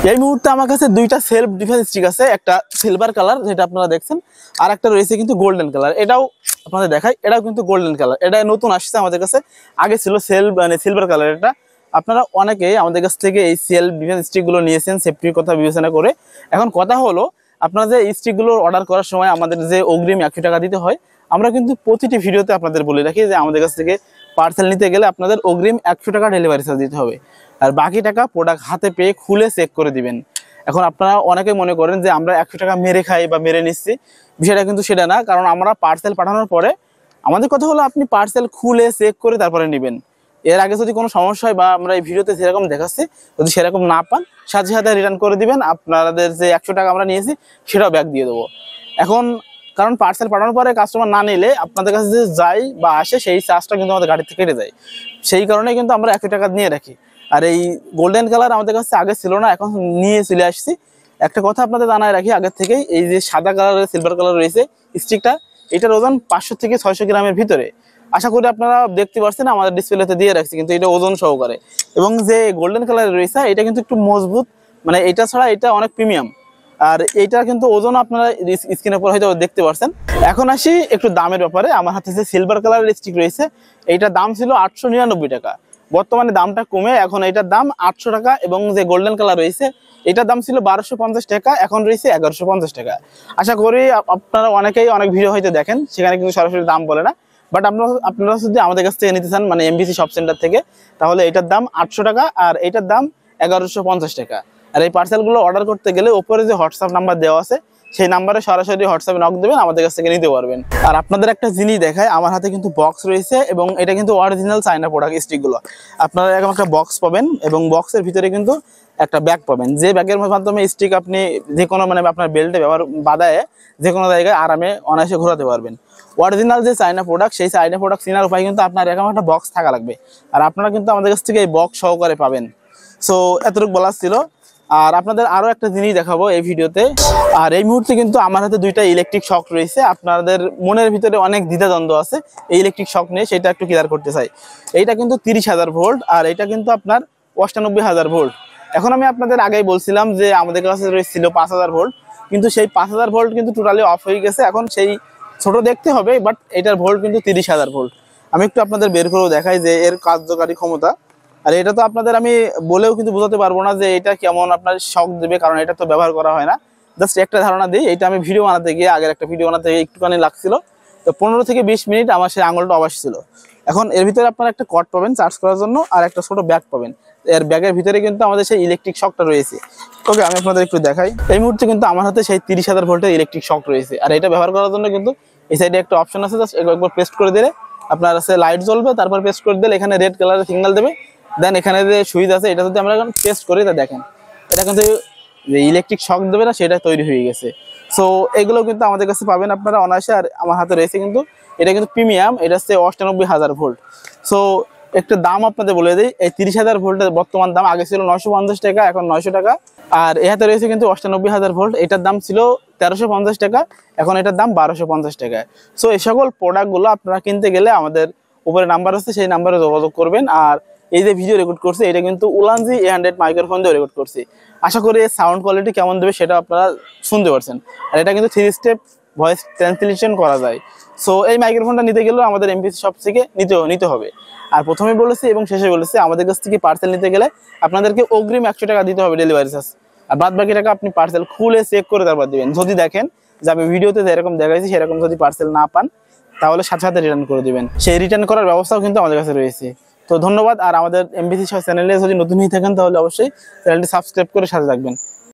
এই মুহূর্তে আমার কাছে দুইটা সেলফ ডিফেন্স স্টিক আছে, একটা সিলভার কালার যেটা আপনারা দেখছেন, আর একটা রয়েছে কিন্তু গোল্ডেন কালার। এটাও আপনাদের দেখাই, এটাও কিন্তু গোল্ডেন কালার, এটা নতুন আসছে আমাদের কাছে, আগে ছিল সিলভার কালার। এটা আপনারা অনেকেই আমাদের কাছ থেকে এই সেলফ ডিফেন্স স্টিক গুলো নিয়েছেন সেফটির কথা বিবেচনা করে। এখন কথা হলো, আপনারা যে এই স্টিক গুলো অর্ডার করার সময় আমাদের যে অগ্রিম 100 টাকা দিতে হয়, আমরা কিন্তু প্রতিটি ভিডিওতে আপনাদের বলে রাখি যে আমাদের কাছ থেকে পার্সেল নিতে গেলে আপনাদের অগ্রিম 100 টাকা ডেলিভারি চার্জ দিতে হবে, আর বাকি টাকা প্রোডাক্ট হাতে পেয়ে খুলে চেক করে দিবেন। এখন আপনারা অনেকে মনে করেন যে আমরা 100 টাকা মেরে খাই বা মেরে নিচ্ছি, বিষয়টা কিন্তু সেটা না। কারণ আমরা পার্সেল পাঠানোর পরে আমাদের কথা হলো আপনি পার্সেল খুলে চেক করে তারপরে নেবেন। এর আগে যদি কোনো সমস্যা হয় বা আমরা এই ভিডিওতে যেরকম দেখাচ্ছি যদি সেরকম না পান, সাথে সাথে রিটার্ন করে দিবেন, আপনাদের যে 100 টাকা আমরা নিয়েছি সেটাও ব্যাক দিয়ে দেবো। এখন কারণ পার্সেল পাঠানোর পরে কাস্টমার না নিলে আপনাদের কাছে যে যায় বা আসে সেই চার্জটা কিন্তু আমাদের গাড়ি থেকে কেটে যায়, সেই কারণে কিন্তু আমরা 100 টাকা নিয়ে রাখি। আর এই গোল্ডেন কালার আমাদের কাছে আগে ছিল না, এখন নিয়ে চলে আসছি। একটা কথা আপনাদের জানায় রাখি আগের থেকেই, এই যে সাদা কালারের সিলভার কালার রয়েছে স্টিকটা, এটার ওজন 500 থেকে 600 গ্রামের ভিতরে। আশা করি আপনারা দেখতে পাচ্ছেন, আমাদের ডিসপ্লেতে দিয়ে রাখছি, কিন্তু এটা ওজন সহকারে। এবং যে গোল্ডেন কালার রয়েছে এটা কিন্তু একটু মজবুত, মানে এটা ছাড়া এটা অনেক প্রিমিয়াম। আর এইটা কিন্তু ওজন আপনারা স্ক্রিনের উপর হয়তো দেখতে পাচ্ছেন। এখন আসি একটু দামের ব্যাপারে। আমার হাতে যে সিলভার কালারের স্টিক রয়েছে, এইটার দাম ছিল 899 টাকা, বর্তমানে দামটা কমে এখন এটার দাম 800 টাকা। এবং যে গোল্ডেন কালার রয়েছে এটার দাম ছিল 1250 টাকা, এখন রয়েছে 1150 টাকা। আশা করি আপনারা অনেকেই অনেক ভিডিও হয়তো দেখেন, সেখানে কিন্তু সরাসরি দাম বলে না, বাট আপনারা যদি আমাদের কাছ থেকে নিতে চান, মানে এমবিসি শপ সেন্টার থেকে, তাহলে এটার দাম 800 টাকা আর এটার দাম 1150 টাকা। আর এই পার্সেলগুলো অর্ডার করতে গেলে উপরে যে হোয়াটসঅ্যাপ নাম্বার দেওয়া আছে সেই নাম্বারে সরাসরি হোয়াটসঅ্যাপে নক দেবেন, আমাদের কাছ থেকে নিতে পারবেন। আর আপনাদের একটা জিনিস দেখায়, আমার হাতে কিন্তু বক্স রয়েছে এবং এটা কিন্তু অরিজিনাল চায়না প্রোডাক্ট স্টিকগুলো। আপনারা এরকম একটা বক্স পাবেন এবং বক্সের ভিতরে কিন্তু একটা ব্যাগ পাবেন, যে ব্যাগের মাধ্যমে স্টিক আপনি যে কোনো মানে আপনার বেল্টে ব্যবহার বাদায় যে কোনো জায়গায় আরামে অনায়াসে ঘোরাতে পারবেন। অরিজিনাল যে চায়না প্রোডাক্ট, সেই চায়না প্রোডাক্ট চেনার উপায় কিন্তু আপনার এরকম একটা বক্স থাকা লাগবে, আর আপনারা কিন্তু আমাদের কাছ থেকে এই বক্স সহকারে পাবেন। সো এতটুকু বলার ছিল। আর আপনাদের আরো একটা জিনিস দেখাবো এই ভিডিওতে। আর এই মুহূর্তে কিন্তু আমার হাতে দুইটা ইলেকট্রিক শক রয়েছে। আপনাদের মনের ভিতরে অনেক দ্বিধাদ্বন্দ্ব আছে এই ইলেকট্রিক শক নিয়ে, সেটা একটু ক্লিয়ার করতে চাই। এইটা কিন্তু 30,000 ভোল্ট আর এটা কিন্তু আপনার 98,000 ভোল্ট। এখন আমি আপনাদের আগেই বলছিলাম যে আমাদের কাছে ছিল 5,000 ভোল্ট, কিন্তু সেই 5,000 ভোল্ট কিন্তু টোটালি অফ হয়ে গেছে। এখন সেই ছোট দেখতে হবে, বাট এটার ভোল্ট কিন্তু 30,000 ভোল্ট। আমি একটু আপনাদের বের করেও দেখাই যে এর কার্যকারী ক্ষমতা। আর এটা তো আপনাদের আমি বলেও কিন্তু বোঝাতে পারবো না যে এটা কেমন আপনার শক দেবে, কারণ এটা তো ব্যবহার করা হয় না। জাস্ট একটা ধারণা দিই, এটা আমি ভিডিও বানাতে গিয়ে আগের একটা ভিডিও বানাতে গিয়ে একটুখানি লাগছিল, তো 15 থেকে 20 মিনিট আমার সেই আঙুলটা অবশ ছিল। এখন এর ভিতরে আপনারা একটা কর্ড পাবেন চার্জ করার জন্য, আর একটা ছোট ব্যাগ পাবেন। এর ব্যাগের ভিতরে কিন্তু আমাদের সেই ইলেকট্রিক শকটা রয়েছে। ওকে, আমি আপনাদের একটু দেখাই। এই মুহূর্তে কিন্তু আমার হাতে সেই 30,000 ভোল্টের ইলেকট্রিক শক রয়েছে, আর এটা ব্যবহার করার জন্য কিন্তু এই সাইডে একটা অপশন আছে, জাস্ট একবার প্রেস করে দিলে আপনার কাছে লাইট জ্বলবে, তারপর প্রেস করে দিলে এখানে রেড কালারের সিগন্যাল দেবে। দেন এখানে যে সুইচ আছে এটা যদি আমরা এখন টেস্ট করি, তা দেখেন এটা কিন্তু যে ইলেকট্রিক শক দেবে না সেটা তৈরি হয়ে গেছে। সো এগুলো কিন্তু আমাদের কাছে পাবেন আপনারা অনায়াসে। আর আমার হাতে রয়েছে কিন্তু এটা কিন্তু প্রিমিয়াম, এটা হচ্ছে 98,000 ভোল্ট। সো একটা দাম আপনাদের বলে দিই, এই 30,000 ভোল্টের বর্তমান দাম আগে ছিল 950 টাকা, এখন 900 টাকা। আর এ হাতে রয়েছে কিন্তু 98,000 ভোল্ট, এটার দাম ছিল 1350 টাকা, এখন এটার দাম 1250 টাকা। সো এই সকল প্রোডাক্টগুলো আপনারা কিনতে গেলে আমাদের উপরে নাম্বার আছে, সেই নাম্বারে যোগাযোগ করবেন। আর এই যে ভিডিও রেকর্ড করছে এটা কিন্তু উলানজি A100 মাইক্রোফোন দিয়ে রেকর্ড করছি। আশা করি এর সাউন্ড কোয়ালিটি কেমন দেবে সেটা আপনারা শুনতে পারছেন। আর এটা কিন্তু 3 স্টেপ ভয়েস ট্রান্সলেশন করা যায়। সো এই মাইক্রোফোনটা নিতে গেলেও আমাদের এমপিসি শপ থেকে নিতে হবে। আর প্রথমে বলেছি এবং শেষে বলেছি, আমাদের কাছ থেকে পার্সেল নিতে গেলে আপনাদেরকে অগ্রিম 100 টাকা দিতে হবে ডেলিভারি চার্জ, আর বাদ বাকি টাকা আপনি পার্সেল খুলে চেক করে তারপর দিবেন। যদি দেখেন যে আমি ভিডিওতে যেরকম দেখাইছি সেরকম যদি পার্সেল না পান, তাহলে সাথে সাথে রিটার্ন করে দিবেন। সেই রিটার্ন করার ব্যবস্থাও কিন্তু আমাদের কাছে রয়েছে। তো ধন্যবাদ। আর আমাদের এমবিসি চ্যানেলে যদি নতুন হয়ে থাকেন তাহলে অবশ্যই চ্যানেলটি সাবস্ক্রাইব করে সাথে থাকবেন।